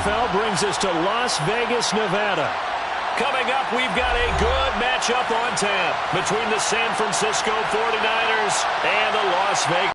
NFL brings us to Las Vegas, Nevada. Coming up, we've got a good matchup on tap between the San Francisco 49ers and the Las Vegas.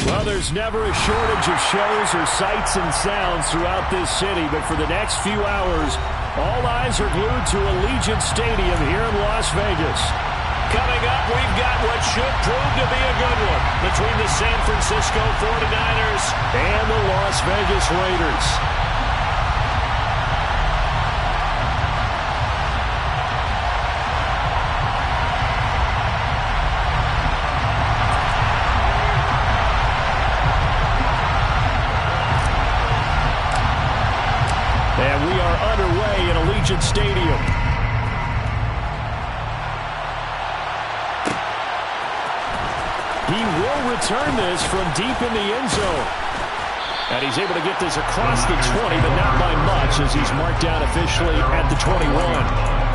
Well, there's never a shortage of shows or sights and sounds throughout this city, but for the next few hours, all eyes are glued to Allegiant Stadium here in Las Vegas. Coming up, we've got what should prove to be a good one between the San Francisco 49ers and the Las Vegas Raiders. And we are underway in Allegiant Stadium. He will return this from deep in the end zone. And he's able to get this across the 20, but not by much as he's marked down officially at the 21.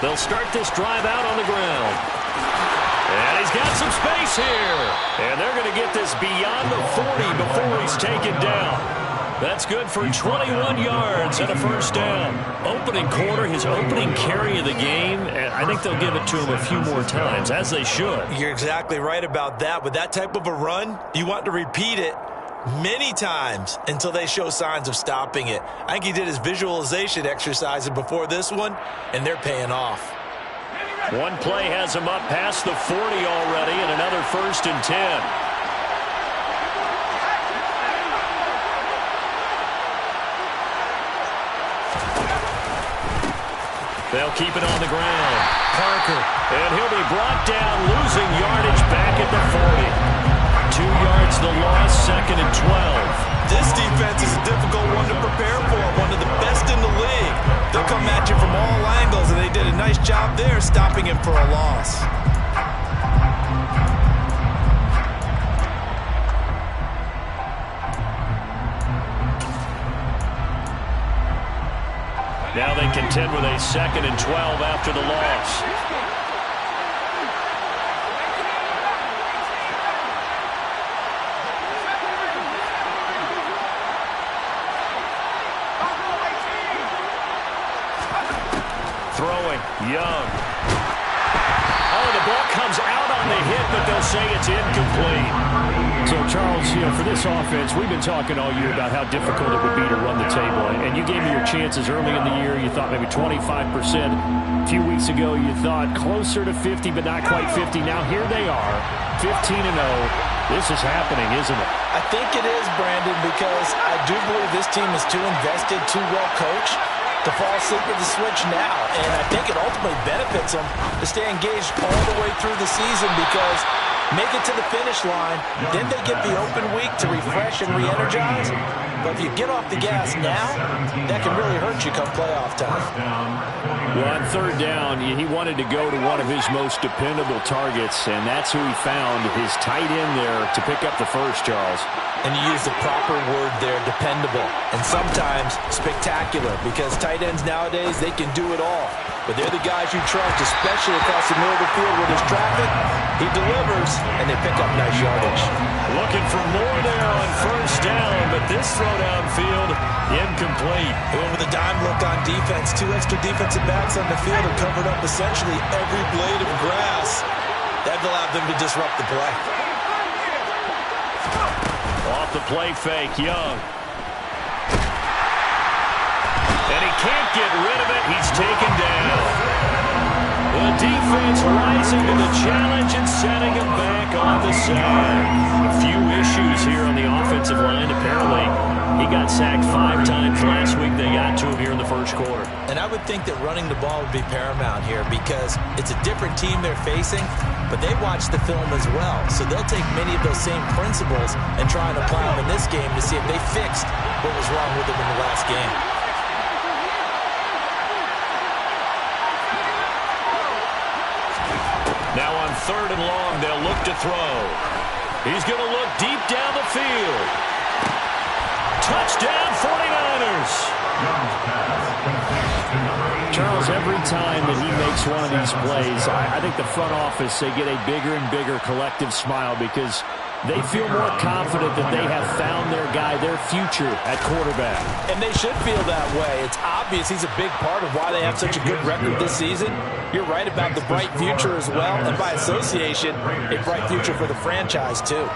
They'll start this drive out on the ground. And he's got some space here. And they're going to get this beyond the 40 before he's taken down. That's good for 21 yards and a first down. Opening quarter, his opening carry of the game, and I think they'll give it to him a few more times, as they should. You're exactly right about that. With that type of a run, you want to repeat it many times until they show signs of stopping it. I think he did his visualization exercises before this one, and they're paying off. One play has him up past the 40 already, and another 1st and 10. They'll keep it on the ground. Parker, and he'll be brought down, losing yardage back at the 40. 2 yards the loss, 2nd and 12. This defense is a difficult one to prepare for, one of the best in the league. They'll come at you from all angles, and they did a nice job there stopping him for a loss. Now they contend with a 2nd and 12 after the loss. Throwing, Young. Oh, the ball comes out on the hit, but they'll say it's incomplete. So, Charles, for this offense, we've been talking all year about how difficult it would be to run the table. And you gave me your chances early in the year. You thought maybe 25%. A few weeks ago, you thought closer to 50, but not quite 50. Now, here they are, 15-0. This is happening, isn't it? I think it is, Brandon, because I do believe this team is too invested, too well coached to fall asleep at the switch now. And I think it ultimately benefits them to stay engaged all the way through the season because make it to the finish line, then they get the open week to refresh and re-energize. But if you get off the gas now, that can really hurt you come playoff time. Well, on 3rd down, he wanted to go to one of his most dependable targets, and that's who he found, his tight end there, to pick up the first, Charles. And you use the proper word there, dependable, and sometimes spectacular, because tight ends nowadays, they can do it all. but they're the guys you trust, especially across the middle of the field where there's traffic. He delivers, and they pick up nice yardage. Looking for more there on first down, but this throw downfield, incomplete. He went with a dime look on defense. 2 extra defensive backs on the field and covered up essentially every blade of grass. That allowed them to disrupt the play. Off the play fake, Young. And he can't get rid of it. He's taken down. The defense rising to the challenge and setting him back on the side. A few issues here on the offensive line. Apparently, he got sacked 5 times last week. They got to him here in the first quarter. And I would think that running the ball would be paramount here because it's a different team they're facing, but they watch the film as well. So they'll take many of those same principles and try and apply them in this game to see if they fixed what was wrong with them in the last game. Now on 3rd and long, they'll look to throw. He's going to look deep down the field. Touchdown, 49ers. Charles, every time that he makes one of these plays, I think the front office, they get a bigger and bigger collective smile because they feel more confident that they have found their guy, their future at quarterback. And they should feel that way. It's obvious he's a big part of why they have such a good record this season. You're right about the bright future as well, and by association, a bright future for the franchise too.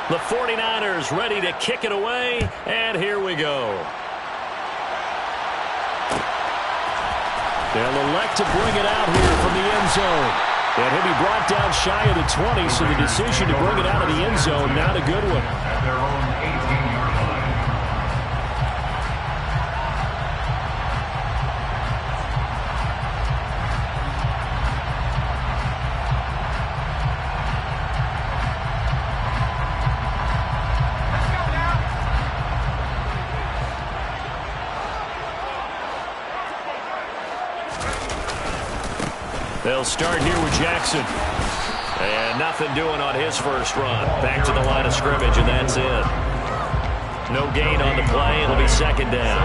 The 49ers ready to kick it away, and here we go. They'll elect to bring it out here from the end zone. And he'll be brought down shy of the 20, so the decision to bring it out of the end zone, not a good one. They'll start here with Jackson. And nothing doing on his first run. Back to the line of scrimmage, and that's it. No gain on the play. It'll be 2nd down.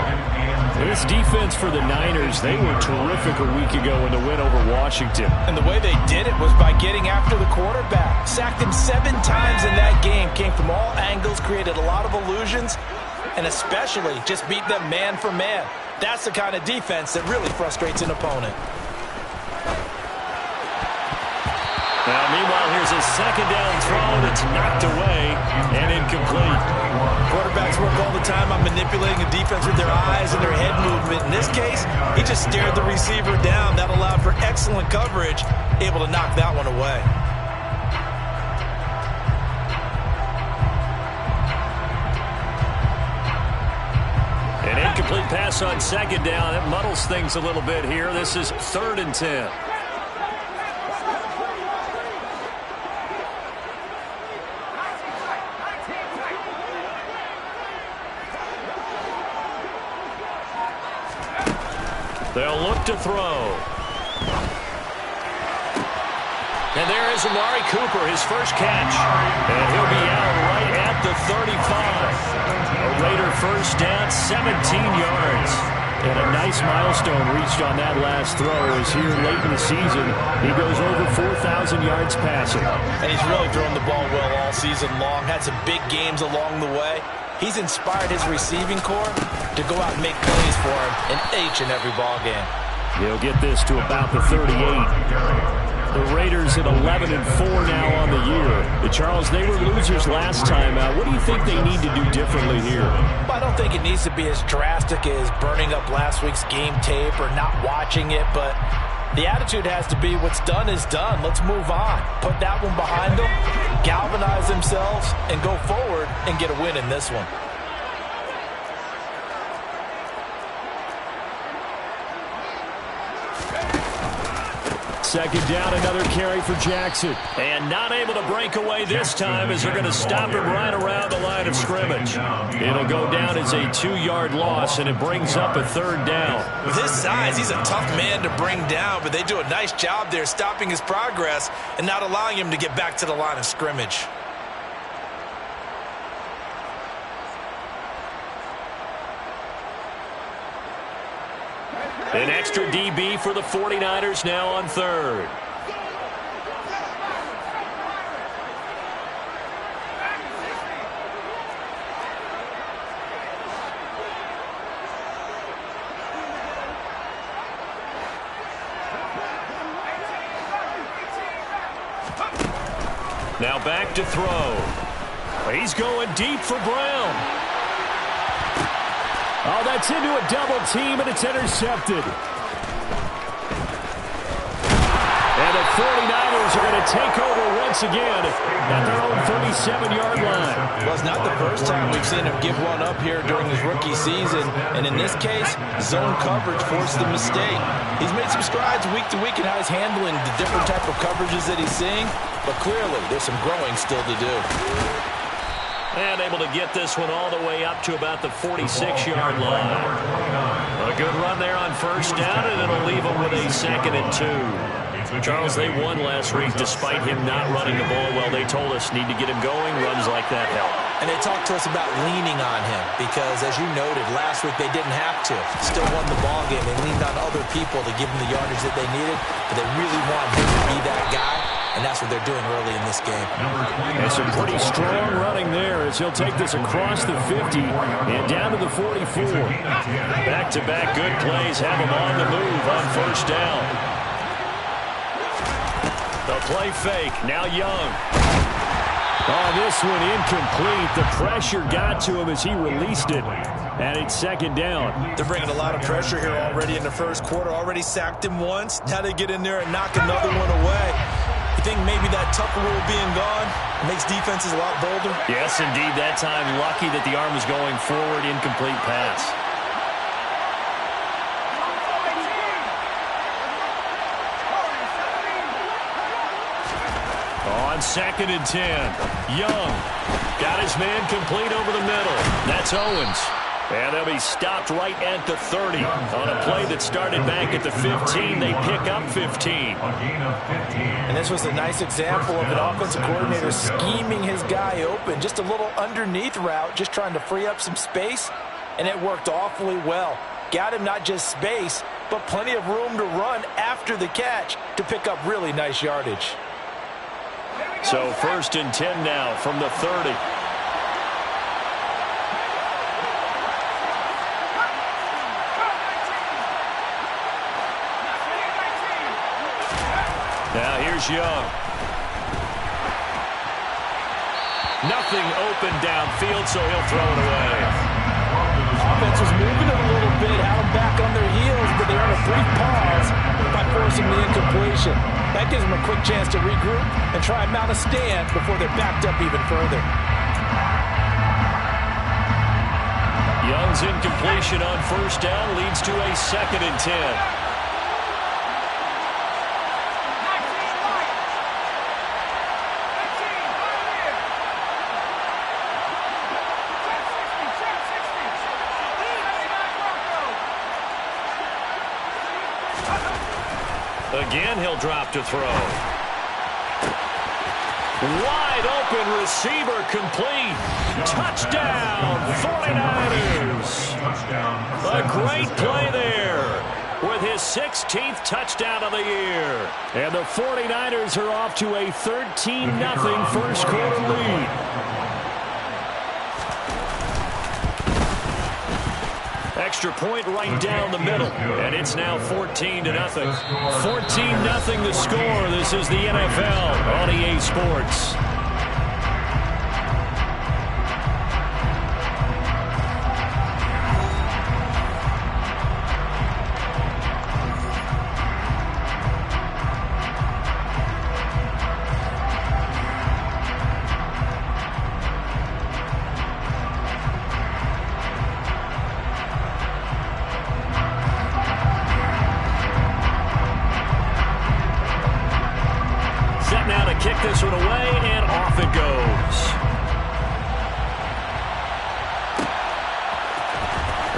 This defense for the Niners, they were terrific a week ago in the win over Washington. And the way they did it was by getting after the quarterback. Sacked him 7 times in that game. Came from all angles, created a lot of illusions, and especially just beat them man for man. That's the kind of defense that really frustrates an opponent. Now, meanwhile, here's a 2nd down throw that's knocked away and incomplete. Quarterbacks work all the time on manipulating a defense with their eyes and their head movement. In this case, he just stared the receiver down. That allowed for excellent coverage, able to knock that one away. An incomplete pass on 2nd down. It muddles things a little bit here. This is 3rd and 10. They'll look to throw. And there is Amari Cooper, his first catch. And he'll be out right at the 35. A Raider first down, 17 yards. And a nice milestone reached on that last throw as here late in the season, he goes over 4,000 yards passing. And he's really thrown the ball well all season long. Had some big games along the way. He's inspired his receiving corps to go out and make plays for him in each and every ball game. He'll get this to about the 38. The Raiders at 11-4 now on the year. Charles, they were losers last time out. What do you think they need to do differently here? Well, I don't think it needs to be as drastic as burning up last week's game tape or not watching it, but the attitude has to be what's done is done. Let's move on. Put that one behind them, galvanize themselves, and go forward and get a win in this one. second down, another carry for Jackson. And not able to break away this time as they're going to stop him right around the line of scrimmage. It'll go down as a 2-yard loss, and it brings up a third down. With his size, he's a tough man to bring down, but they do a nice job there stopping his progress and not allowing him to get back to the line of scrimmage. An extra DB for the 49ers now on third. Now back to throw. He's going deep for Brown. Oh, that's into a double team, and it's intercepted. And the 49ers are going to take over once again at their own 37-yard line. Well, it's not the first time we've seen him give one up here during his rookie season. And in this case, zone coverage forced the mistake. He's made some strides week to week in how he's handling the different type of coverages that he's seeing. But clearly, there's some growing still to do. And able to get this one all the way up to about the 46-yard line. A good run there on first down, and it'll leave them with a 2nd and 2. Charles, they won last week despite him not running the ball well. They told us need to get him going. Runs like that help. And they talked to us about leaning on him because, as you noted, last week they didn't have to. Still won the ball game. They leaned on other people to give them the yardage that they needed, but they really want him to be that guy. And that's what they're doing early in this game. And some pretty strong running there as he'll take this across the 50 and down to the 44. Back-to-back good plays have him on the move on first down. The play fake, now Young. Oh, this one incomplete. The pressure got to him as he released it. And it's 2nd down. They're bringing a lot of pressure here already in the first quarter. Already sacked him once. Now they get in there and knock another one away. You think maybe that Tucker rule being gone makes defenses a lot bolder? Yes, indeed. That time, lucky that the arm was going forward. Incomplete pass. On 2nd and 10, Young got his man complete over the middle. That's Owens. And they'll be stopped right at the 30. On a play that started back at the 15, they pick up 15. And this was a nice example of an offensive coordinator scheming his guy open. Just a little underneath route, just trying to free up some space. And it worked awfully well. Got him not just space, but plenty of room to run after the catch to pick up really nice yardage. So 1st and 10 now from the 30. Now here's Young. Nothing open downfield, so he'll throw it away. Offense was moving it a little bit, had them back on their heels, but they're on a brief pause by forcing the incompletion. That gives them a quick chance to regroup and try and mount a stand before they're backed up even further. Young's incompletion on first down leads to a 2nd and 10. Again, he'll drop to throw. Wide open receiver complete. Touchdown, 49ers. A great play there with his 16th touchdown of the year. And the 49ers are off to a 13-0 first quarter lead. Extra point right down the middle, and it's now 14-0. 14-0 the score. This is the NFL on EA Sports.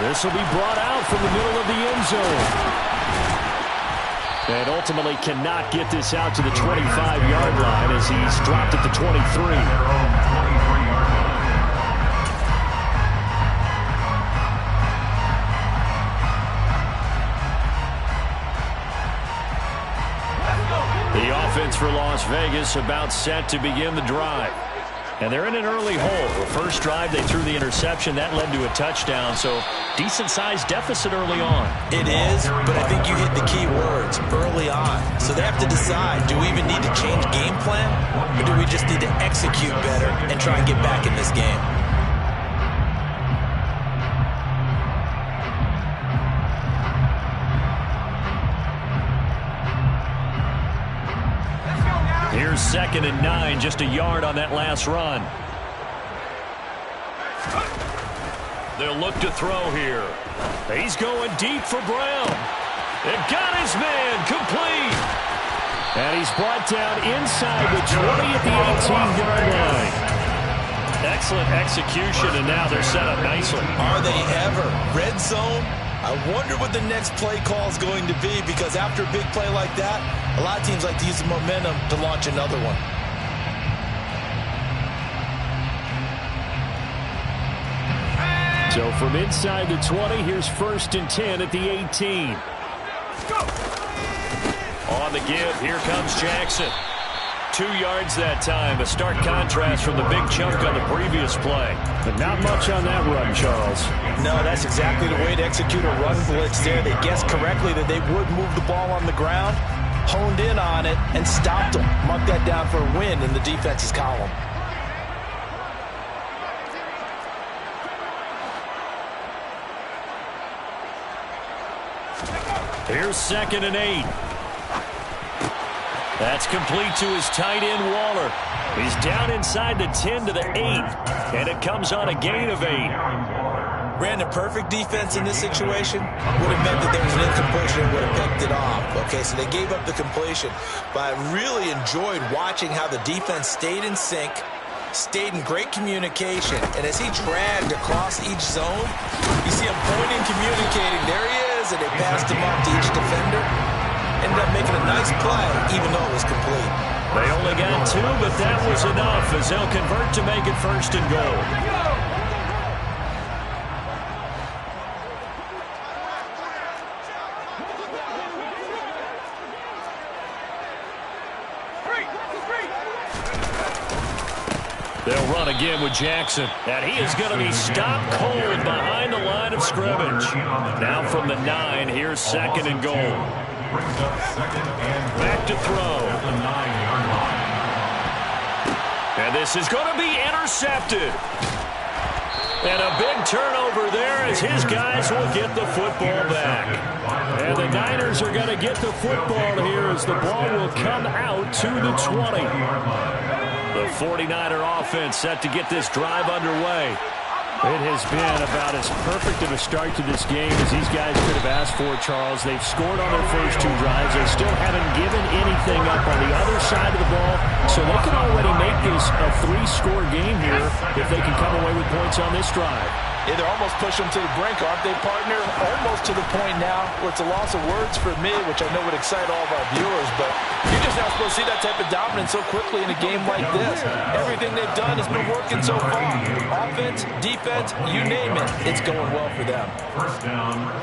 This will be brought out from the middle of the end zone. And ultimately cannot get this out to the 25-yard line as he's dropped at the 23. The offense for Las Vegas about set to begin the drive. And they're in an early hole. The first drive, they threw the interception. That led to a touchdown, so decent-sized deficit early on. It is, but I think you hit the key words, early on. So they have to decide, do we even need to change game plan, or do we just need to execute better and try and get back in this game? Here's 2nd and 9, just a yard on that last run. They'll look to throw here. He's going deep for Brown. It got his man complete. And he's brought down inside the 20 at the 18-yard line. Excellent execution, and now they're set up nicely. Are they ever? Red zone? I wonder what the next play call is going to be, because after a big play like that, a lot of teams like to use the momentum to launch another one. So from inside the 20, here's 1st and 10 at the 18. On the give, here comes Jackson. 2 yards that time, a stark contrast from the big chunk on the previous play. But not much on that run, Charles. No, that's exactly the way to execute a run blitz there. They guessed correctly that they would move the ball on the ground, honed in on it, and stopped them. Mark that down for a win in the defense's column. Here's 2nd and 8. That's complete to his tight end, Waller. He's down inside the 10 to the 8, and it comes on a gain of 8. Brandon, perfect defense in this situation would have meant that there was an incompletion and would have picked it off. Okay, so they gave up the completion, but I really enjoyed watching how the defense stayed in sync, stayed in great communication, and as he dragged across each zone, you see him pointing, communicating. There he is, and they passed him off to each defender. Ended up making a nice play, even though it was complete. They only got 2, but that was enough as they'll convert to make it 1st and goal. They'll run again with Jackson, and he is going to be stopped cold behind the line of scrimmage. Now from the 9, here's 2nd and goal. Back to throw. And this is going to be intercepted. And a big turnover there as his guys will get the football back. And the Niners are going to get the football here as the ball will come out to the 20. The 49er offense set to get this drive underway. It has been about as perfect of a start to this game as these guys could have asked for, Charles. They've scored on their first 2 drives. They still haven't given anything up on the other side of the ball, so they can already make this a 3-score game here if they can come away with points on this drive. Yeah, they're almost pushing them to the brink, aren't they, partner? Almost to the point now where it's a loss of words for me, which I know would excite all of our viewers, but you're just not supposed to see that type of dominance so quickly in a game like this. Everything they've done has been working so far. Offense, defense, you name it, it's going well for them.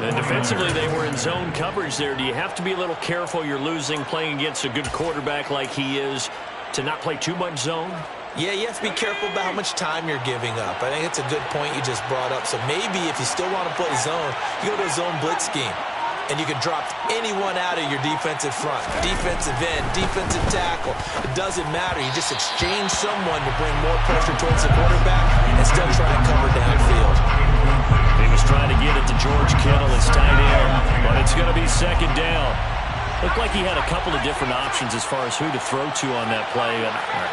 And defensively, they were in zone coverage there. Do you have to be a little careful you're losing playing against a good quarterback like he is to not play too much zone? Yeah, you have to be careful about how much time you're giving up. I think it's a good point you just brought up. So maybe if you still want to play zone, you go to a zone blitz scheme. And you can drop anyone out of your defensive front. Defensive end, defensive tackle. It doesn't matter. You just exchange someone to bring more pressure towards the quarterback and still try and cover downfield. He was trying to get it to George Kittle, his tight end, but it's going to be 2nd down. Looked like he had a couple of different options as far as who to throw to on that play.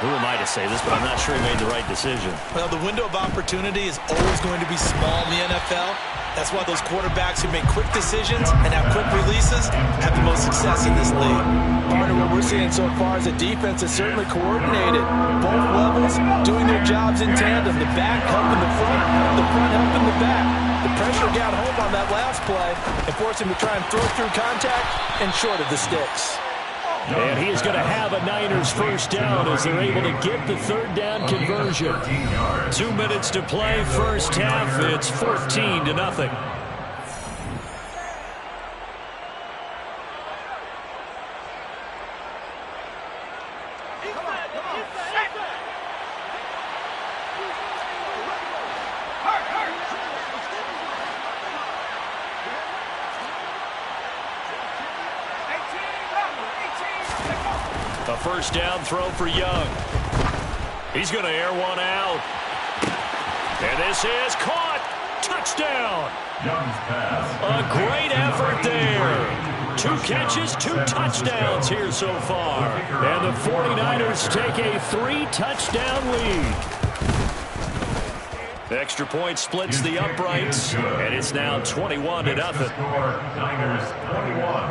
Who am I to say this, but I'm not sure he made the right decision. Well, the window of opportunity is always going to be small in the NFL. That's why those quarterbacks who make quick decisions and have quick releases have the most success in this league. Part of what we're seeing so far is the defense is certainly coordinated. Both levels doing their jobs in tandem. The back helping the front helping the back. The pressure got home on that last play and forced him to try and throw through contact and short of the sticks. And he is going to have a Niners first down as they're able to get the third down conversion. 2 minutes to play, first half. It's 14-0. A first down throw for Young. He's going to air one out. And this is caught. Touchdown. A great effort there. 2 catches, 2 touchdowns here so far. And the 49ers take a 3-touchdown lead. The extra point splits the uprights. And it's now 21-0. Niners 21.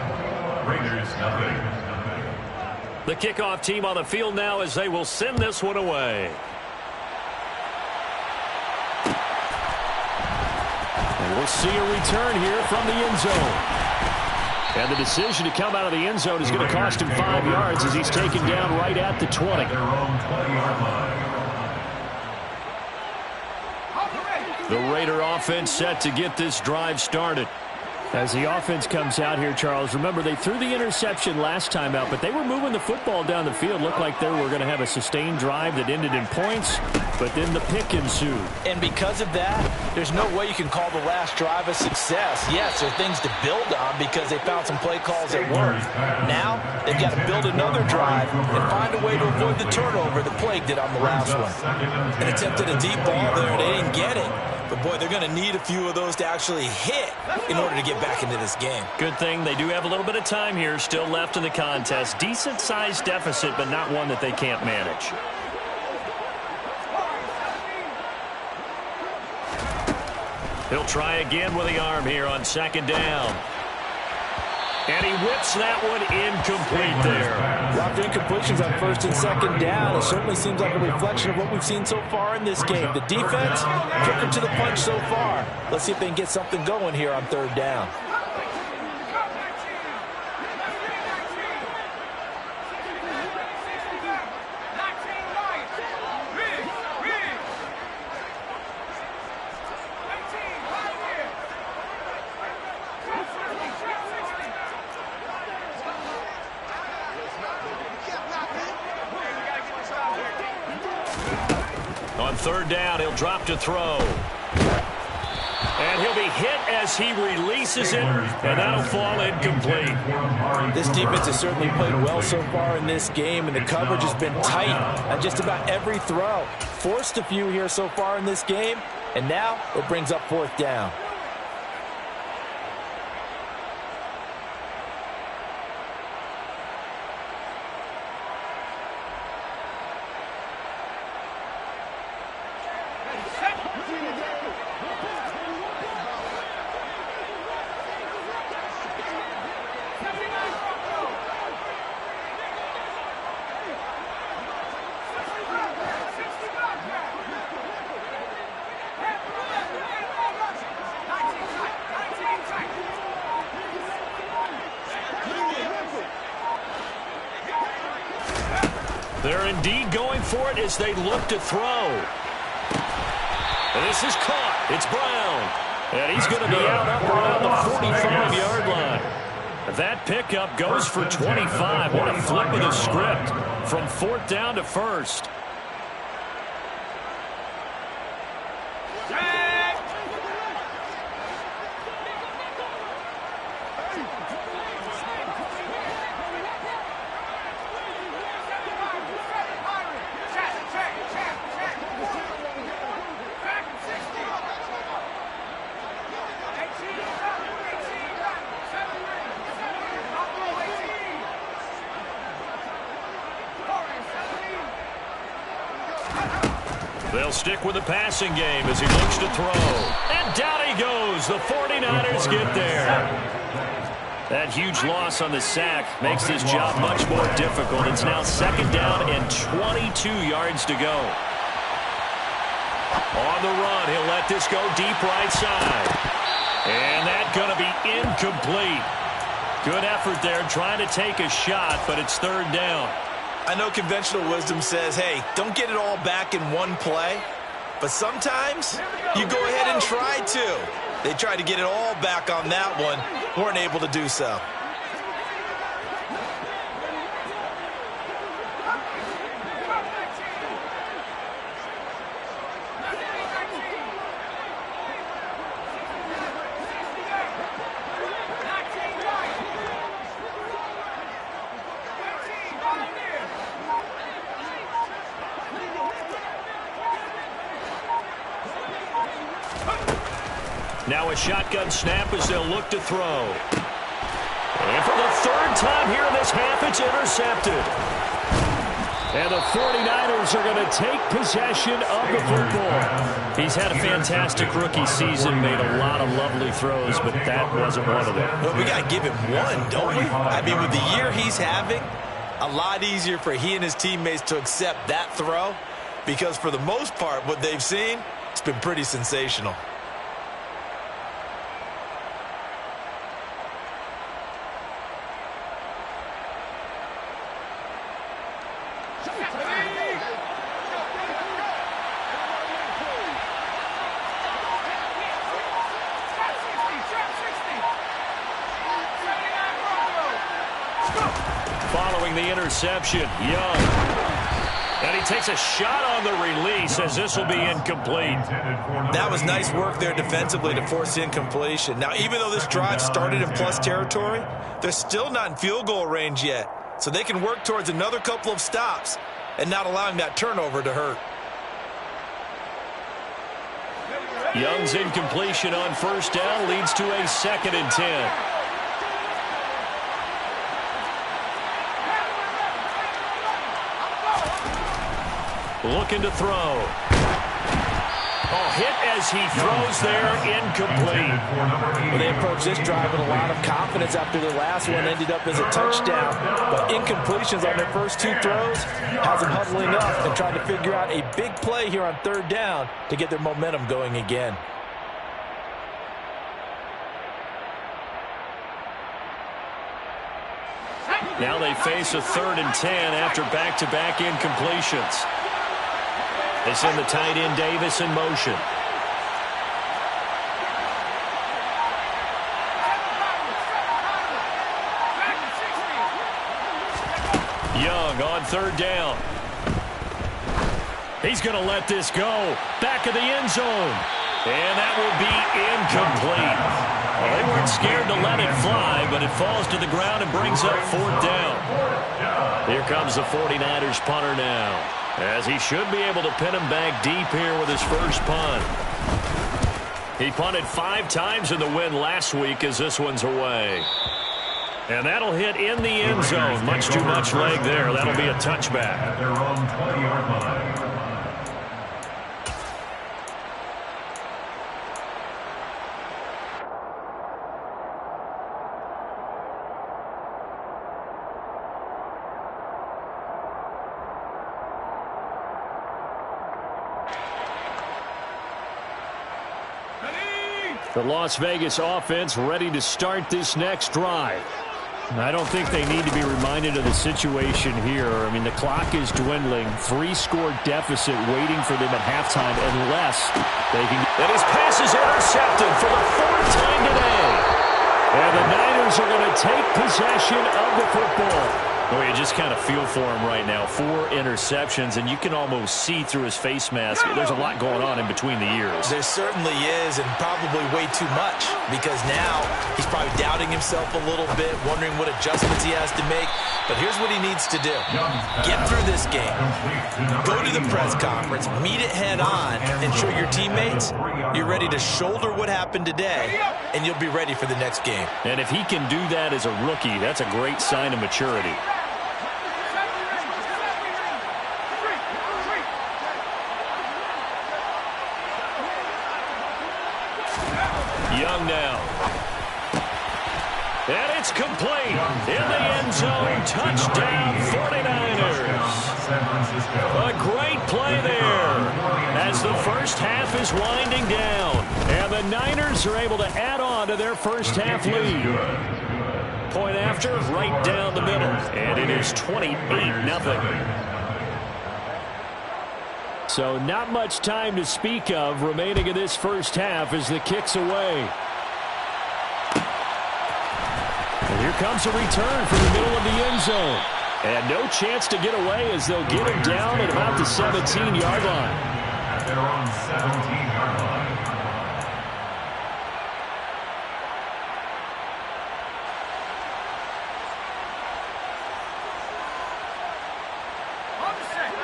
Raiders nothing. The kickoff team on the field now as they will send this one away. And we'll see a return here from the end zone. And the decision to come out of the end zone is going to cost him 5 yards as he's taken down right at the 20. The Raider offense set to get this drive started. As the offense comes out here, Charles, remember they threw the interception last time out, but they were moving the football down the field. Looked like they were going to have a sustained drive that ended in points, but then the pick ensued. And because of that, there's no way you can call the last drive a success. Yes, there are things to build on because they found some play calls that worked. Now, they've got to build another drive and find a way to avoid the turnover that plagued it on the last one. And attempted a deep ball there, and they didn't get it. But, boy, they're going to need a few of those to actually hit in order to get back into this game. Good thing they do have a little bit of time here still left in the contest. Decent-sized deficit, but not one that they can't manage. He'll try again with the arm here on second down. And he whips that one incomplete there. Dropped incompletions on first and second down. It certainly seems like a reflection of what we've seen so far in this game. The defense, quicker to the punch so far. Let's see if they can get something going here on third down. On third down, he'll drop to throw. And he'll be hit as he releases it, and that'll fall incomplete. This defense has certainly played well so far in this game, and the coverage has been tight on just about every throw. Forced a few here so far in this game, and now it brings up fourth down. They're indeed going for it as they look to throw. And this is caught. It's Brown. And he's going to be out up around the 45-yard line. That pickup goes for 25. What a flip of the script from fourth down to first. They'll stick with the passing game as he looks to throw. And down he goes. The 49ers get there. That huge loss on the sack makes this job much more difficult. It's now second down and 22 yards to go. On the run, he'll let this go deep right side. And that's going to be incomplete. Good effort there trying to take a shot, but it's third down. I know conventional wisdom says, hey, don't get it all back in one play. But sometimes you go ahead and try to. They tried to get it all back on that one. Weren't able to do so. Now a shotgun snap as they'll look to throw. And for the third time here in this half, it's intercepted. And the 49ers are going to take possession of the football. He's had a fantastic rookie season, made a lot of lovely throws, but that wasn't one of them. Well, we got to give him one, don't we? I mean, with the year he's having, a lot easier for he and his teammates to accept that throw, because for the most part, what they've seen, it's been pretty sensational. Following the interception, Young. And he takes a shot on the release as this will be incomplete. That was nice work there defensively to force incompletion. Now, even though this drive started in plus territory, they're still not in field goal range yet. So they can work towards another couple of stops and not allowing that turnover to hurt. Young's incompletion on first down leads to a 2nd and 10. Looking to throw. Oh, hit as he throws there, incomplete. Well, they approached this drive with a lot of confidence after the last one ended up as a touchdown. But incompletions on their first two throws has them huddling up and trying to figure out a big play here on third down to get their momentum going again. Now they face a 3rd and 10 after back-to-back incompletions. They send the tight end Davis in motion. Young on third down. He's going to let this go. Back of the end zone. And that will be incomplete. Well, they weren't scared to let it fly, but it falls to the ground and brings up 4th down. Here comes the 49ers punter now, as he should be able to pin him back deep here with his first punt. He punted 5 times in the win last week as this one's away. And that'll hit in the end zone. Much too much leg there. That'll be a touchback. At their own 20-yard line. The Las Vegas offense ready to start this next drive. I don't think they need to be reminded of the situation here. I mean, the clock is dwindling. 3-score deficit waiting for them at halftime unless they can. And his pass is intercepted for the 4th time today. And the Niners are going to take possession of the football. Oh, you just kind of feel for him right now. 4 interceptions, and you can almost see through his face mask. There's a lot going on in between the ears. There certainly is, and probably way too much, because now he's probably doubting himself a little bit, wondering what adjustments he has to make. But here's what he needs to do. Get through this game. Go to the press conference. Meet it head on and show your teammates you're ready to shoulder what happened today, and you'll be ready for the next game. And if he can do that as a rookie, that's a great sign of maturity. Young now. And it's complete. In the end zone. Touchdown 49ers. A great play there as the first half is winding down. And And the Niners are able to add on to their first half lead. Point after, right down the middle. And it is 28-0. So not much time to speak of remaining in this first half as the kick's away. And here comes a return from the middle of the end zone. And no chance to get away as they'll get him down at about the 17-yard line. At their own 17-yard line.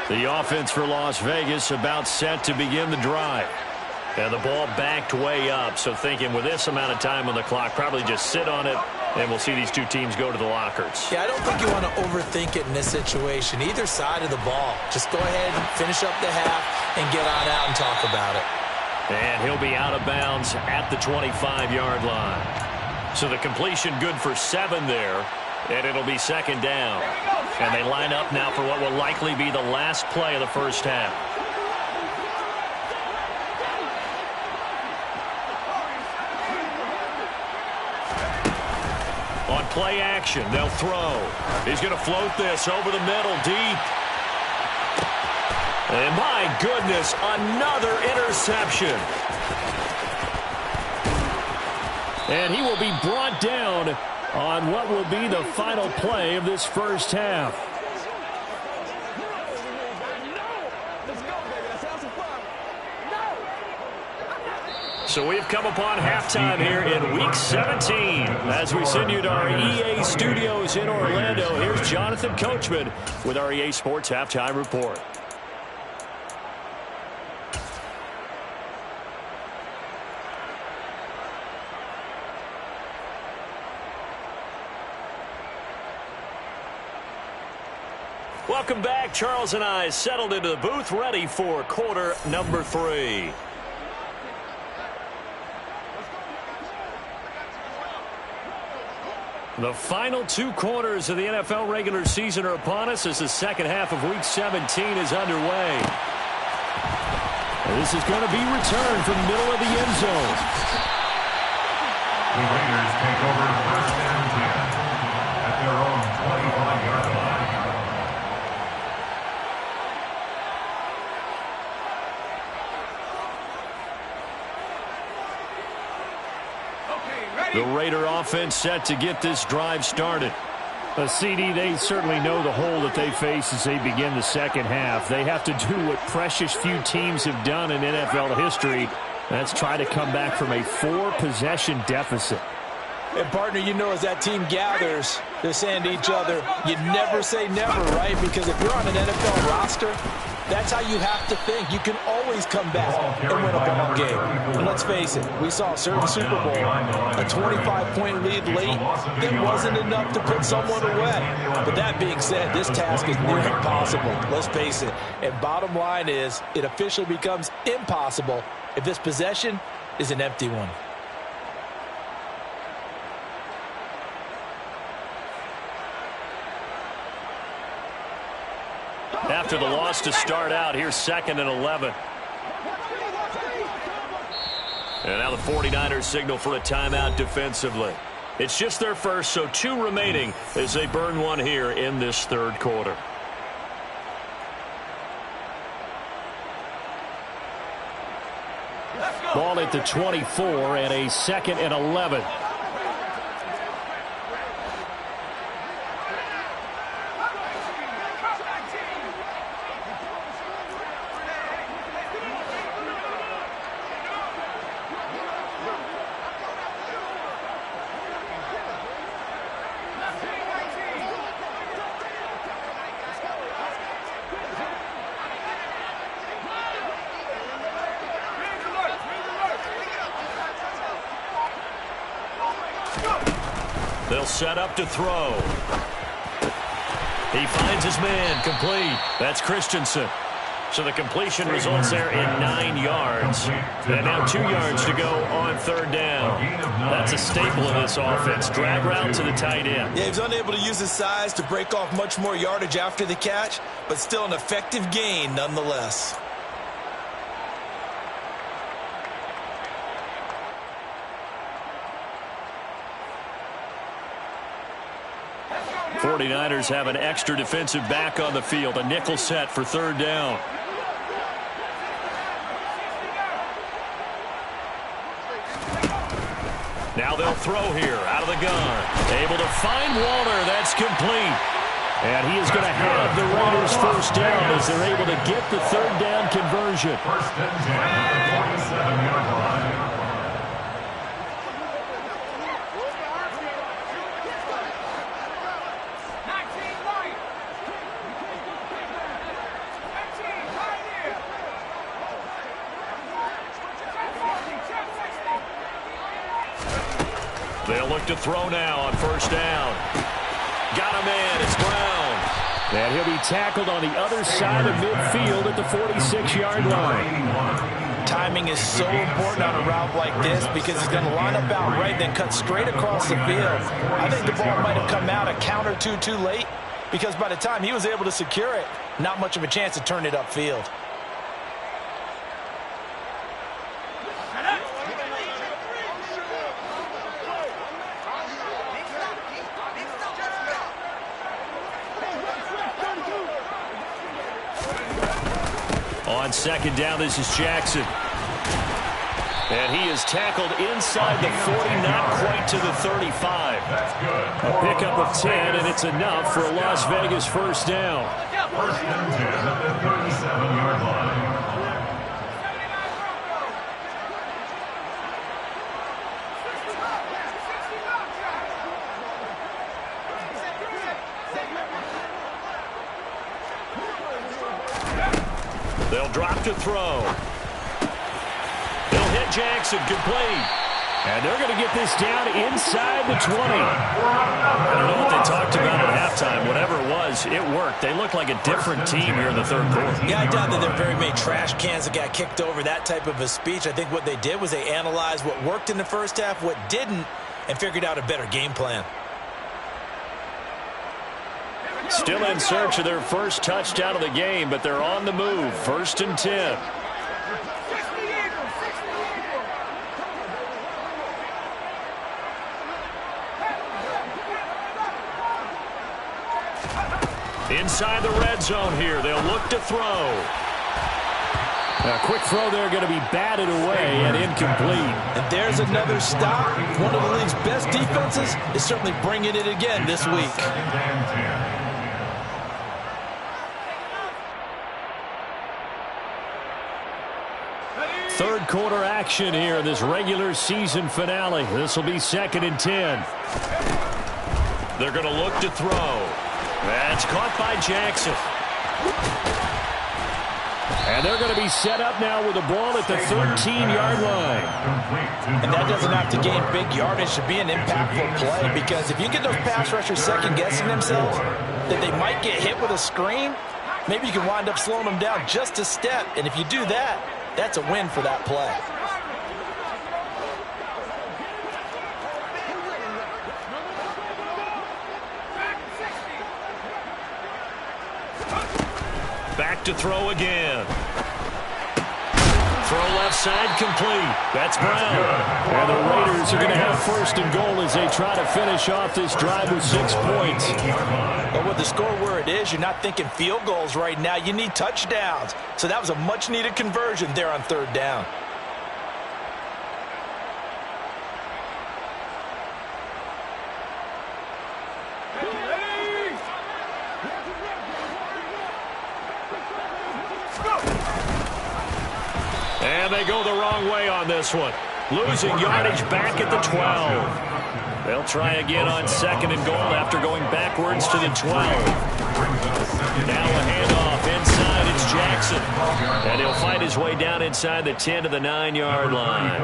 The offense for Las Vegas about set to begin the drive. And the ball backed way up, so thinking with this amount of time on the clock, probably just sit on it, and we'll see these two teams go to the lockers. Yeah, I don't think you want to overthink it in this situation. Either side of the ball. Just go ahead and finish up the half and get on out and talk about it. And he'll be out of bounds at the 25-yard line. So the completion good for 7 there, and it'll be second down. And they line up now for what will likely be the last play of the first half. On play action, they'll throw. He's going to float this over the middle, deep. And my goodness, another interception. And he will be brought down on what will be the final play of this first half. So we've come upon halftime here in Week 17. As we send you to our EA studios in Orlando, here's Jonathan Coachman with our EA Sports Halftime Report. Welcome back. Charles and I settled into the booth, ready for quarter number 3. The final 2 quarters of the NFL regular season are upon us as the second half of Week 17 is underway. And this is going to be returned from the middle of the end zone. The Raiders take over first and 10 at their own 25-yard line. The Raider offense set to get this drive started. CD, they certainly know the hole that they face as they begin the second half. They have to do what precious few teams have done in NFL history. That's try to come back from a 4-possession deficit. And, partner, you know as that team gathers, they're saying to each other, you never say never, right? Because if you're on an NFL roster, that's how you have to think. You can always come back and win a ball game. And let's face it, we saw a certain Super Bowl, a 25-point lead late that wasn't enough to put someone away. But that being said, this task is near impossible. Let's face it. And bottom line is, it officially becomes impossible if this possession is an empty one. After the loss to start out, here's 2nd and 11. And now the 49ers signal for a timeout defensively. It's just their first, so 2 remaining as they burn one here in this third quarter. Ball at the 24 and a 2nd and 11. They'll set up to throw. He finds his man, complete. That's Christensen. So the completion results there in 9 yards. And now 2 yards to go on third down. That's a staple of this offense. Drag route to the tight end. Yeah, he was unable to use his size to break off much more yardage after the catch, but still an effective gain nonetheless. 49ers have an extra defensive back on the field. A nickel set for third down. Now they'll throw here out of the gun. Able to find Walter. That's complete. And he is going to have the Raiders first down as they're able to get the third down conversion. First and 10 at the 47-yard line. They'll look to throw now on first down. Got a man. It's Brown. And he'll be tackled on the other side of midfield at the 46-yard line. Timing is so important on a route like this because he's going to line up out right, then cut straight across the field. I think the ball might have come out a count or two too late because by the time he was able to secure it, not much of a chance to turn it upfield. On second down, this is Jackson. And he is tackled inside the 40, not quite to the 35. That's good. A pickup of 10, and it's enough for a Las Vegas first down. First and 10 at the 37-yard line. They'll drop to throw. They'll hit Jackson, complete. And they're going to get this down inside the 20. I don't know what they talked about at halftime. Whatever it was, it worked. They look like a different team here in the third quarter. Yeah, I doubt that there are very many trash cans that got kicked over, that type of a speech. I think what they did was they analyzed what worked in the first half, what didn't, and figured out a better game plan. Still in search of their first touchdown of the game, but they're on the move. First and 10. Inside the red zone here. They'll look to throw. A quick throw there going to be batted away and incomplete. And there's another stop. One of the league's best defenses is certainly bringing it again this week. Second and 10. Third quarter action here in this regular season finale. This will be second and 10. They're going to look to throw. That's caught by Jackson. And they're going to be set up now with the ball at the 13-yard line. And that doesn't have to gain big yardage to be an impactful play, because if you get those pass rushers second-guessing themselves, that they might get hit with a screen, maybe you can wind up slowing them down just a step. And if you do that, that's a win for that play. Back to throw again. Throw left side complete. That's Brown. And the Raiders are going to have first and goal as they try to finish off this drive with 6 points. But with the score where it is, you're not thinking field goals right now. You need touchdowns. So that was a much-needed conversion there on third down. And they go the wrong way on this one. Losing yardage back at the 12. They'll try again on second and goal after going backwards to the 12. Now a handoff inside. It's Jackson. And he'll fight his way down inside the 10 to the 9-yard line.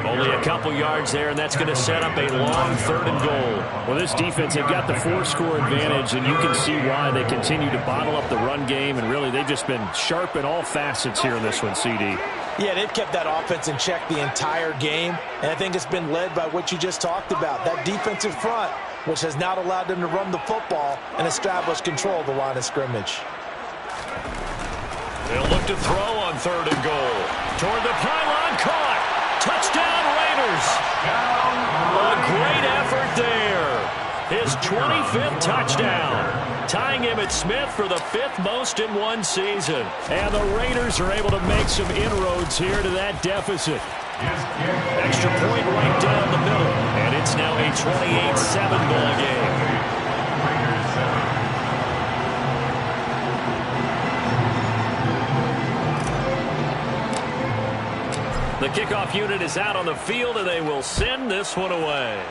Only a couple yards there, and that's going to set up a long third and goal. Well, this defense, they've got the 4-score advantage, and you can see why they continue to bottle up the run game, and really they've just been sharp in all facets here in this one, CD. Yeah, they've kept that offense in check the entire game, and I think it's been led by what you just talked about, that defensive front, which has not allowed them to run the football and establish control of the line of scrimmage. They'll look to throw on third and goal. Toward the pylon, caught. Touchdown, Raiders. A great effort there. His 25th touchdown, tying Emmitt Smith for the 5th most in one season. And the Raiders are able to make some inroads here to that deficit. Extra point right down the middle, and it's now a 28-7 ball game. The kickoff unit is out on the field, and they will send this one away.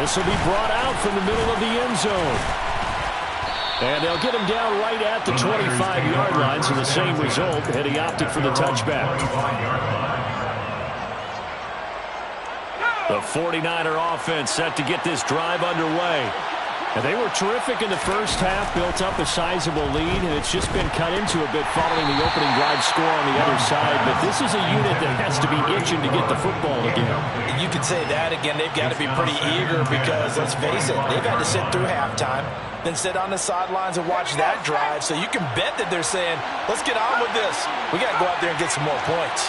This will be brought out from the middle of the end zone. And they'll get him down right at the 25-yard line, so the same result, and he opted for the touchback. The 49er offense set to get this drive underway. And they were terrific in the first half, built up a sizable lead, and it's just been cut into a bit following the opening drive score on the other side. But this is a unit that has to be itching to get the football again. You could say that again. They've got to be pretty eager because, let's face it, they've had to sit through halftime, then sit on the sidelines and watch that drive. So you can bet that they're saying, let's get on with this. We got to go out there and get some more points.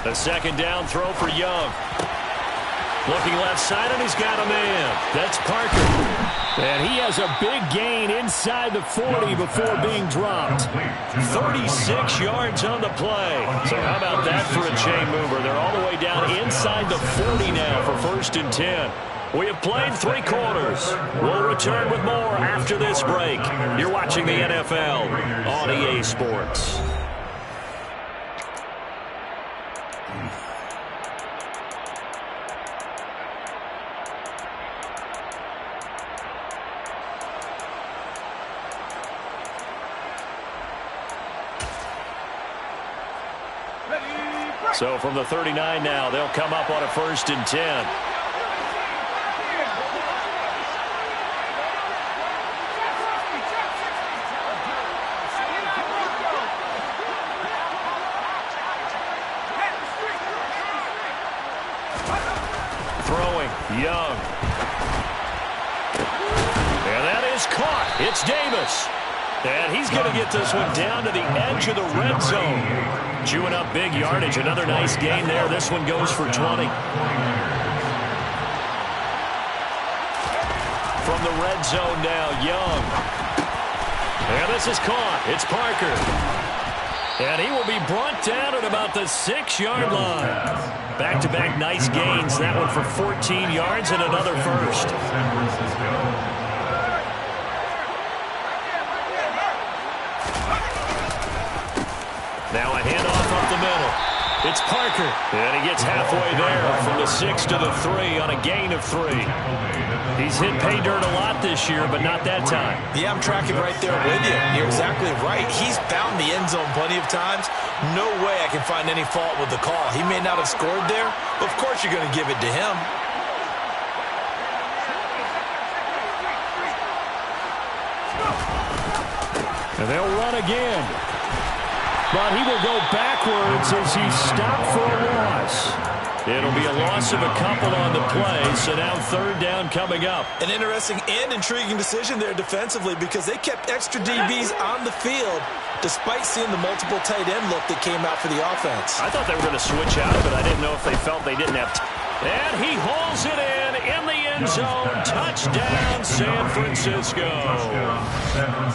A second down throw for Young. Looking left side, and he's got a man. That's Parker. And he has a big gain inside the 40 before being dropped. 36 yards on the play. So how about that for a chain mover? They're all the way down inside the 40 now for 1st and 10. We have played 3 quarters. We'll return with more after this break. You're watching the NFL on EA Sports. So from the 39 now, they'll come up on a 1st and 10. Throwing, Young. And that is caught. It's Davis. And he's going to get this one down to the edge of the red zone. Chewing up big yardage. Another nice gain there. This one goes for 20. From the red zone now, Young. And this is caught. It's Parker. And he will be brought down at about the 6-yard line. Back-to-back nice gains. That one for 14 yards and another first. Now a handoff up the middle. It's Parker. And he gets halfway there from the 6 to the 3 on a gain of 3. He's hit pay dirt a lot this year, but not that time. Yeah, I'm tracking right there with you. You're exactly right. He's found the end zone plenty of times. No way I can find any fault with the call. He may not have scored there. Of course you're going to give it to him. And they'll run again. But he will go backwards as he's stopped for a loss. It'll be a loss of a couple on the play, so now 3rd down coming up. An interesting and intriguing decision there defensively because they kept extra DBs on the field despite seeing the multiple tight end look that came out for the offense. I thought they were going to switch out, but I didn't know if they felt they didn't have time. And he hauls it in the end zone. Touchdown, San Francisco.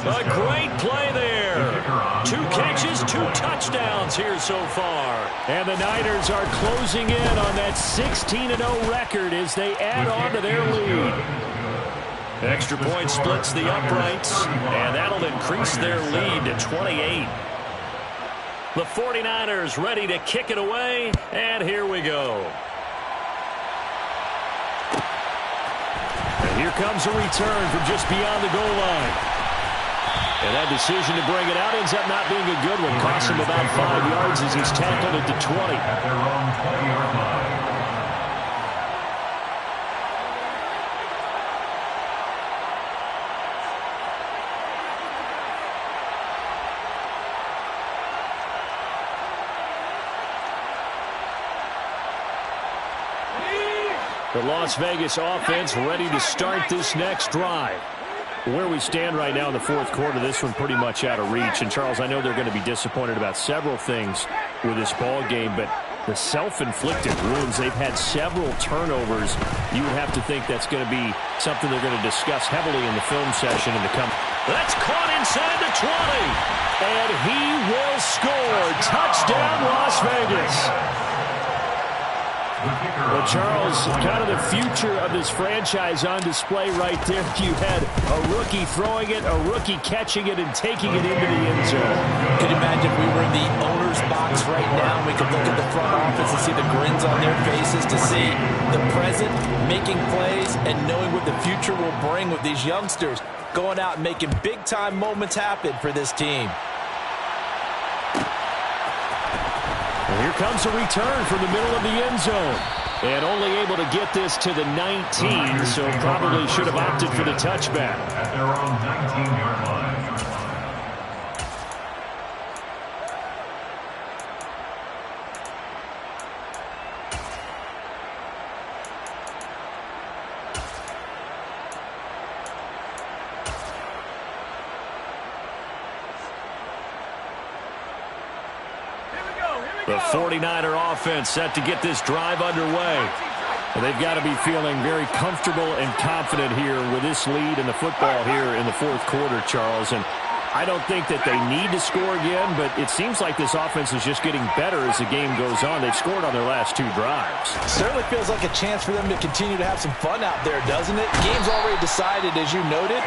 A great play there. 2 catches, 2 touchdowns here so far. And the Niners are closing in on that 16-0 record as they add on to their lead. Extra point splits the uprights, and that'll increase their lead to 28. The 49ers ready to kick it away, and here we go. And here comes a return from just beyond the goal line. And that decision to bring it out ends up not being a good one. Costs him about 5 yards as he's tackled at the 20. At their own 20-yard line. The Las Vegas offense ready to start this next drive. Where we stand right now in the fourth quarter, this one pretty much out of reach. And, Charles, I know they're going to be disappointed about several things with this ball game, but the self-inflicted wounds, they've had several turnovers. You would have to think that's going to be something they're going to discuss heavily in the film session in the coming. That's caught inside the 20. And he will score. Touchdown, Las Vegas. Well, Charles, kind of the future of this franchise on display right there. You had a rookie throwing it, a rookie catching it, and taking it into the end zone. Could you imagine if we were in the owner's box right now and we could look at the front office and see the grins on their faces, to see the present making plays and knowing what the future will bring with these youngsters going out and making big-time moments happen for this team. Here comes a return from the middle of the end zone. And only able to get this to the 19, so probably should have opted for the touchback. At their own 19-yard line. The 49er offense set to get this drive underway. And they've got to be feeling very comfortable and confident here with this lead in the football here in the fourth quarter, Charles. And I don't think that they need to score again, but it seems like this offense is just getting better as the game goes on. They've scored on their last two drives. Certainly feels like a chance for them to continue to have some fun out there, doesn't it? Game's already decided, as you noted,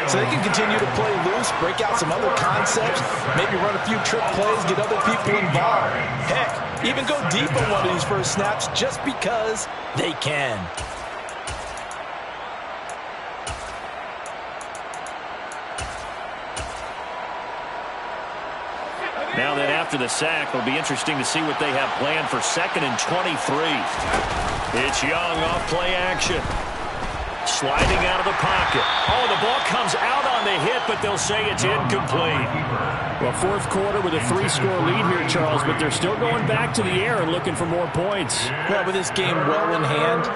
so they can continue to play loose, break out some other concepts, maybe run a few trick plays, get other people involved. Heck, even go deep on one of these first snaps just because they can. Now then, after the sack, it'll be interesting to see what they have planned for 2nd and 23. It's Young off play action. Sliding out of the pocket. Oh, the ball comes out on the hit, but they'll say it's incomplete. Well, fourth quarter with a 3-score lead here, Charles, but they're still going back to the air and looking for more points. Well, with this game well in hand,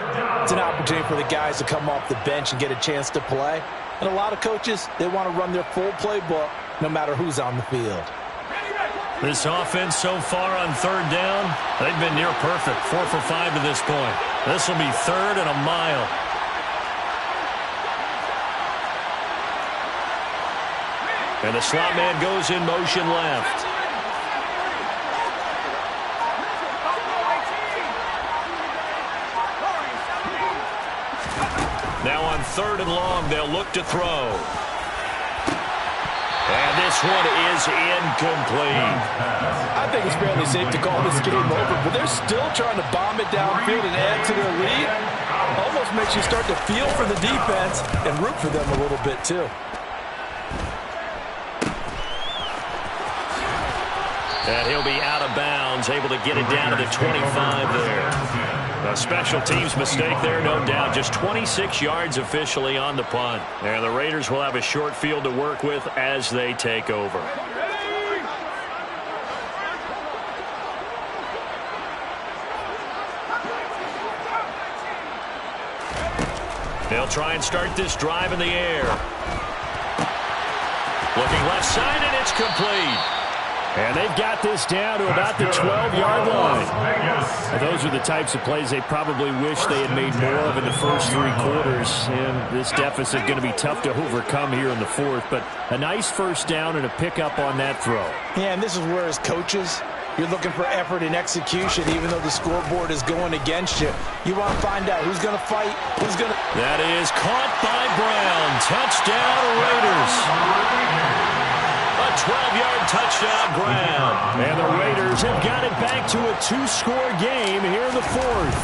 it's an opportunity for the guys to come off the bench and get a chance to play. And a lot of coaches, they want to run their full playbook no matter who's on the field. This offense so far on third down, they've been near perfect. 4 for 5 to this point. This will be 3rd and a mile. And the slot man goes in motion left. Now on 3rd and long, they'll look to throw. And this one is incomplete. I think it's fairly safe to call this game over, but they're still trying to bomb it downfield and add to their lead. Almost makes you start to feel for the defense and root for them a little bit, too. And he'll be out of bounds, able to get it down to the 25 there. A special teams mistake there, no doubt. Just 26 yards officially on the punt. And the Raiders will have a short field to work with as they take over. They'll try and start this drive in the air. Looking left side, and it's complete. And they've got this down to about the 12-yard line. Those are the types of plays they probably wish they had made more of in the first 3 quarters. And this deficit going to be tough to overcome here in the fourth. But a nice first down and a pickup on that throw. Yeah, and this is where, as coaches, you're looking for effort and execution, even though the scoreboard is going against you. You want to find out who's going to fight, who's going to... That is caught by Brown. Touchdown, Raiders. A 12-yard touchdown grab. And the Raiders have got it back to a 2-score game here in the fourth.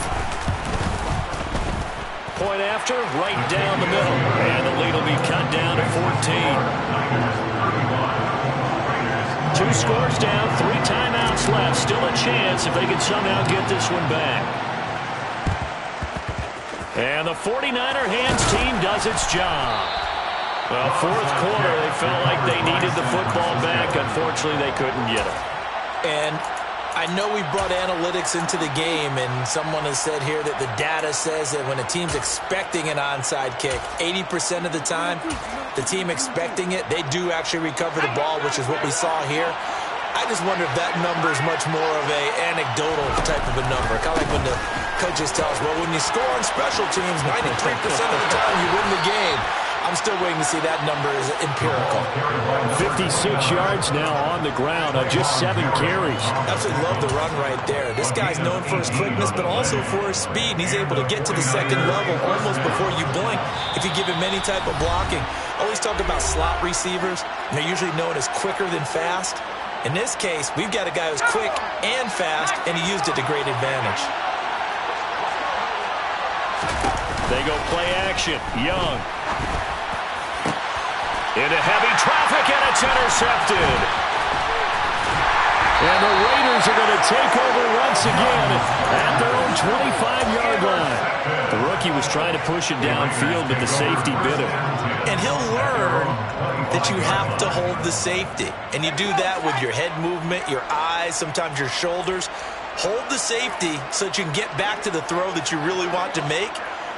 Point after, right down the middle. And the lead will be cut down to 14. 2 scores down, 3 timeouts left. Still a chance if they can somehow get this one back. And the 49er hands team does its job. Well, fourth quarter, they felt like they needed the football back. Unfortunately, they couldn't get it. And I know we brought analytics into the game, and someone has said here that the data says that when a team's expecting an onside kick, 80% of the time, the team expecting it, they do actually recover the ball, which is what we saw here. I just wonder if that number is much more of a anecdotal type of a number. Kind of like when the coaches tell us, well, when you score on special teams, 93% of the time you win the game. I'm still waiting to see that number is empirical. 56 yards now on the ground on just 7 carries. Absolutely love the run right there. This guy's known for his quickness, but also for his speed. And he's able to get to the second level almost before you blink if you give him any type of blocking. Always talk about slot receivers, and they're usually known as quicker than fast. In this case, we've got a guy who's quick and fast, and he used it to great advantage. They go play action. Young. Into heavy traffic, and it's intercepted. And the Raiders are going to take over once again at their own 25-yard line. The rookie was trying to push it downfield, but the safety bit him. And he'll learn that you have to hold the safety. And you do that with your head movement, your eyes, sometimes your shoulders. Hold the safety so that you can get back to the throw that you really want to make.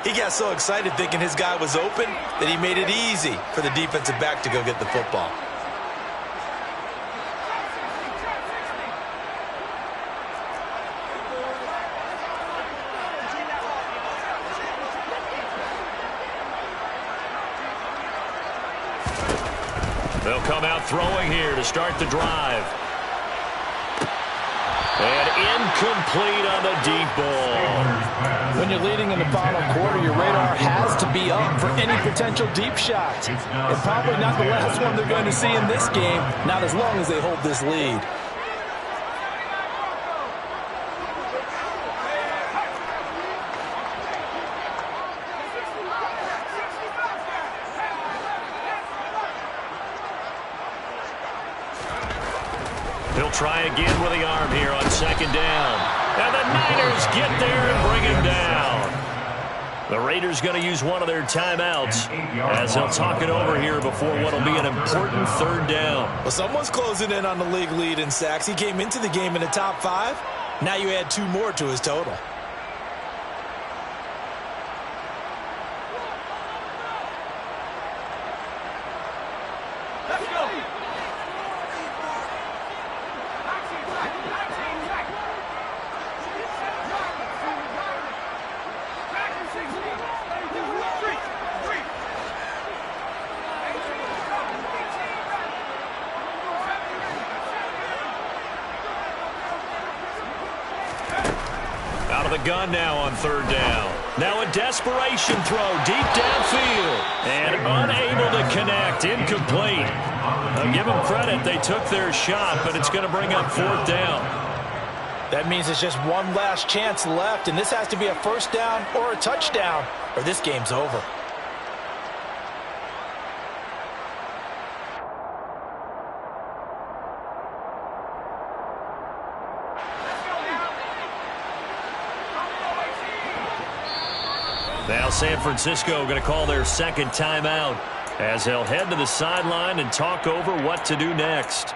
He got so excited thinking his guy was open that he made it easy for the defensive back to go get the football. They'll come out throwing here to start the drive. And incomplete on the deep ball. When you're leading in the final quarter, your radar has to be up for any potential deep shots. And probably not the last one they're going to see in this game, not as long as they hold this lead. He'll try again with the arm here on second down. And the Niners get there and bring him down. The Raiders going to use one of their timeouts as they'll talk it over here before what will be an important third down. Well, someone's closing in on the league lead in sacks. He came into the game in the top 5. Now you add 2 more to his total. Out of the gun now on third down. Now a desperation throw deep downfield. And unable to connect. Incomplete. I'll give them credit. They took their shot, but it's going to bring up fourth down. That means it's just one last chance left, and this has to be a first down or a touchdown, or this game's over. Now San Francisco going to call their second timeout as they'll head to the sideline and talk over what to do next.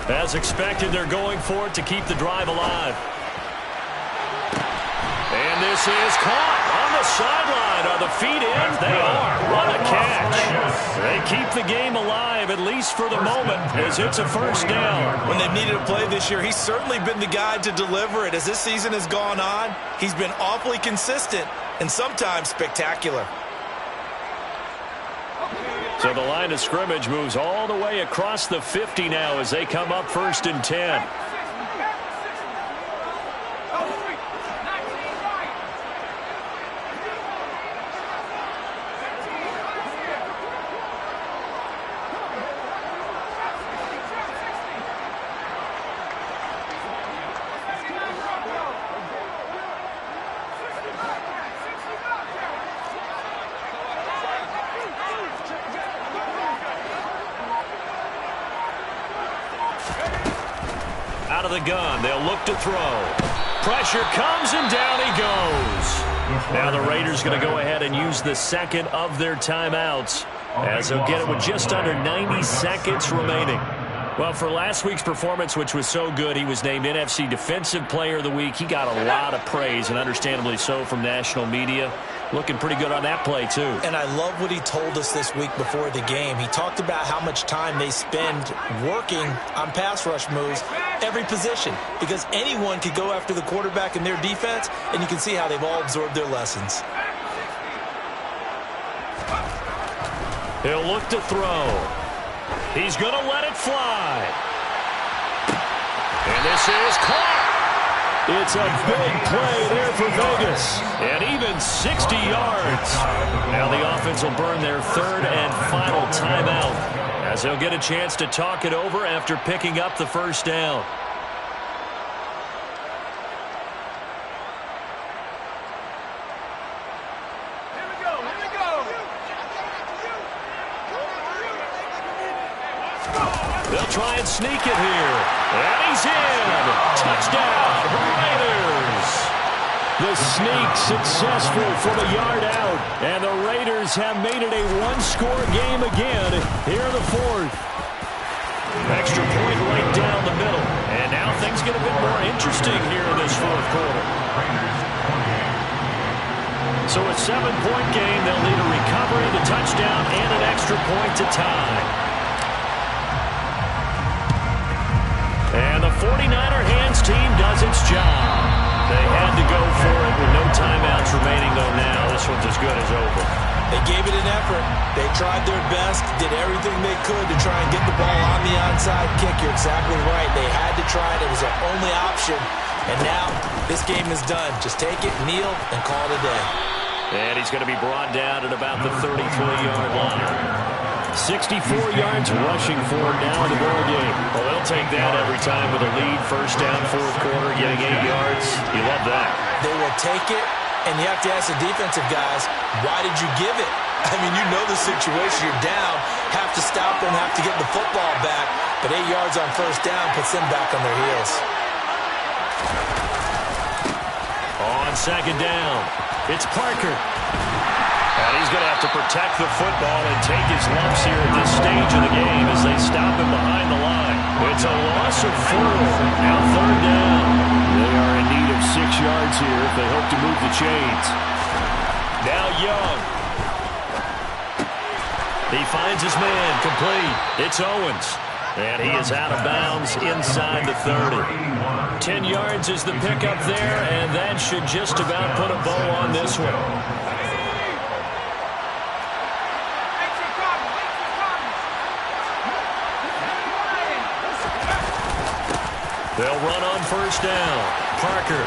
As expected, they're going for it to keep the drive alive. And this is caught on the sideline. Are the feet in? They are. What a catch. They keep the game alive, at least for the moment, as it's a first down. When they've needed a play this year, he's certainly been the guy to deliver it. As this season has gone on, he's been awfully consistent and sometimes spectacular. So the line of scrimmage moves all the way across the 50 now as they come up 1st and 10. Out of the gun, they'll look to throw. Pressure comes, and down he goes. Now the Raiders going to go ahead and use the second of their timeouts, as they'll get it with just under 90 seconds remaining. Well, for last week's performance, which was so good, he was named NFC Defensive Player of the Week. He got a lot of praise, and understandably so, from national media. Looking pretty good on that play, too. And I love what he told us this week before the game. He talked about how much time they spend working on pass rush moves, every position, because anyone could go after the quarterback in their defense, and you can see how they've all absorbed their lessons. He'll look to throw. He's going to let it fly. And this is caught. It's a big play there for Vegas. And even 60 yards. Now the offense will burn their 3rd and final timeout, as they'll get a chance to talk it over after picking up the 1st down. They'll try and sneak it here. And he's in. Touchdown, Raiders. The sneak successful from a yard out. And the Raiders have made it a one-score game again here in the 4th. Extra point right down the middle. And now things get a bit more interesting here in this 4th quarter. So a 7-point game. They'll need a recovery, the touchdown, and an extra point to tie. And the 49er hands team does its job. They had to go for it with no timeouts remaining, though now this one's as good as over. They gave it an effort. They tried their best, did everything they could to try and get the ball on the onside kick. You're exactly right. They had to try it. It was their only option. And now this game is done. Just take it, kneel, and call it a day. And he's going to be brought down at about the 33-yard line. 64 yards rushing for him now in the ball game. Well, they'll take that every time with a lead. 1st down, 4th quarter, getting 8 yards. You love that. They will take it, and you have to ask the defensive guys, why did you give it? I mean, you know the situation. You're down, have to stop them, have to get the football back. But 8 yards on 1st down puts them back on their heels. On 2nd down, it's Parker. And he's going to have to protect the football and take his lumps here at this stage of the game as they stop him behind the line. It's a loss of 4. Now 3rd down. They are in need of 6 yards here if they hope to move the chains. Now Young. He finds his man complete. It's Owens. And he is out of bounds inside the 30. 10 yards is the pickup there, and that should just about put a bow on this one. They'll run on 1st down. Parker.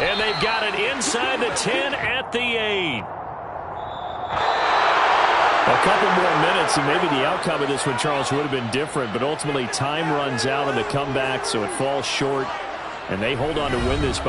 And they've got it inside the 10 at the 8. A couple more minutes, and maybe the outcome of this one, Charles, would have been different. But ultimately, time runs out on the comeback, so it falls short. And they hold on to win this by